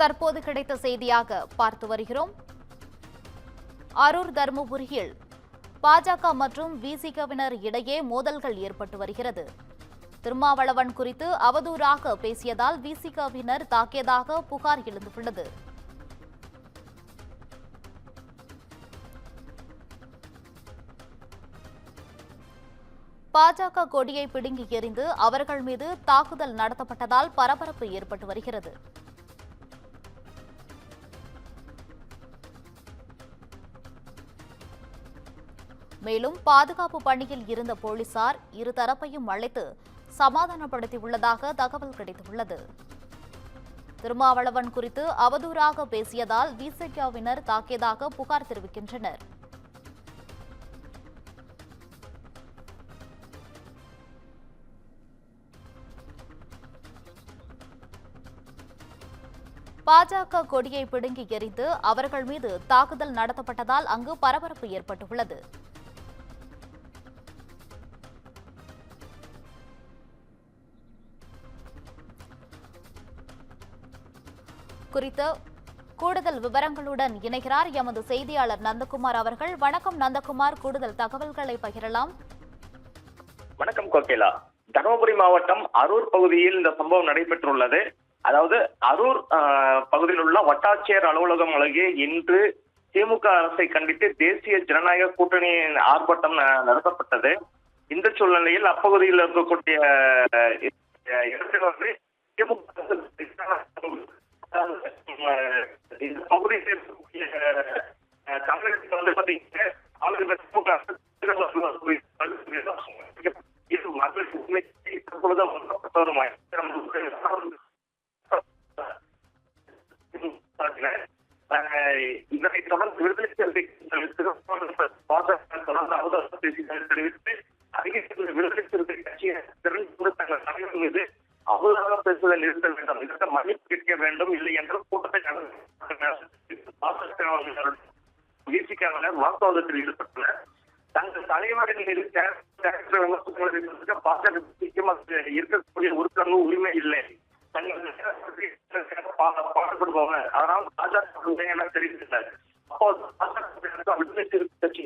தற்போது கிடைத்த செய்தியாக பார்த்து வருகிறோம். அரூர் தருமபுரியில் பாஜக மற்றும் விசிகவினர் இடையே மோதல்கள் ஏற்பட்டு வருகிறது. திருமாவளவன் குறித்து அவதூறாக பேசியதால் விசிகவினர் தாக்கியதாக புகார் எழுந்துள்ளது. பாஜக கொடியை பிடுங்கி எறிந்து அவர்கள் மீது தாக்குதல் நடத்தப்பட்டதால் பரபரப்பு ஏற்பட்டு வருகிறது. மேலும் பாதுகாப்பு பணியில் இருந்த போலீசார் இருதரப்பையும் அழைத்து சமாதானப்படுத்தியுள்ளதாக தகவல் கிடைத்துள்ளது. திருமாவளவன் குறித்து அவதூறாக பேசியதால் விசிகவினர் தாக்கியதாக புகார் தெரிவிக்கின்றனர். பாஜக கொடியை பிடுங்கி எறிந்து அவர்கள் மீது தாக்குதல் நடத்தப்பட்டதால் அங்கு பரபரப்பு ஏற்பட்டுள்ளது. குறித்த கூடுதல் விவரங்களுடன் இணைகிறார் எமது செய்தியாளர் நந்தகுமார் அவர்கள். வணக்கம் நந்தகுமார், கூடுதல் தகவல்களை பகிரலாம். வணக்கம் கோகிலா. தருமபுரி மாவட்டம் அரூர் பகுதியில் இந்த சம்பவம் நடைபெற்றுள்ளது. அதாவது அரூர் பகுதியில் உள்ள வட்டாட்சியர் அலுவலகம் அருகே இன்று திமுக அரசை கண்டித்து தேசிய ஜனநாயக கூட்டணியின் ஆர்ப்பாட்டம் நடத்தப்பட்டது. இந்த சூழ்நிலையில் அப்பகுதியில் இருக்கக்கூடிய இடத்தில் வந்து இந்த பகுதியில் இருக்கக்கூடிய தமிழகத்தில் வந்து பாத்தீங்கன்னா இதனை தொடர்ந்து விடுதலை தெரிவித்து விடுதலை சிறுத்தை கட்சியை திறந்து தங்கள் தலைவர் மீது அவதூறாக பேசுவதை நிறுத்த வேண்டும், இதற்கு மன்னிப்பு கேட்க வேண்டும், இல்லை என்று கூட்டத்தை விசிகவினர் வாக்குவாதத்தில் ஈடுபட்டனர். தங்கள் தலைவரின் மீது பாஜக இருக்கக்கூடிய உறுப்பினர்கள் உரிமை இல்லை, பாடுபடுபவங்க, அதனால் பாஜக என தெரிவித்தனர். அப்போது பாஜக விடுதலை சிறுத்தை கட்சி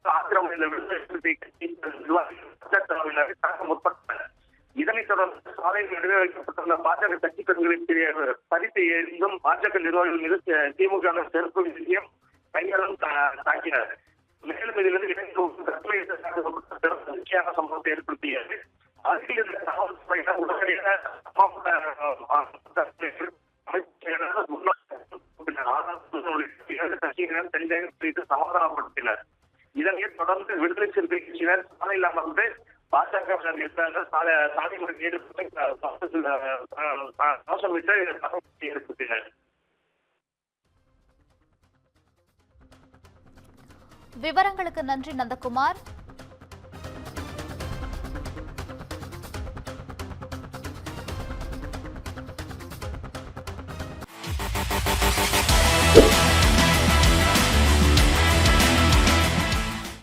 ஆக்கிரமித்த விடுதலை சிறுத்தை கட்சி நிர்வாகிகள் முற்பட்டனர். இதனைத் தொடர்ந்து சாலையில் நடுவே வைக்கப்பட்டுள்ள பாஜக கட்சி பெண்களின் பறித்து எரிந்தும் பாஜக நிர்வாகிகள் மீது திமுக செருப்பு விஷயம் கையாலும் தாக்கினர். மேலும் இதிலிருந்து முக்கியமான சம்பவத்தை ஏற்படுத்தியது. அருகில் இருந்த காவல்துறையினர் உடனடியாக கட்சியினர் தனியாக பிரித்து சமாதானப்படுத்தினர். இதனை தொடர்ந்து விடுதலை சிறுத்தை கட்சியினர் சாலையில் அமர்ந்து பாஜக சாலை முறையில் ஏற்படுத்தினர். விவரங்களுக்கு நன்றி நந்தகுமார்.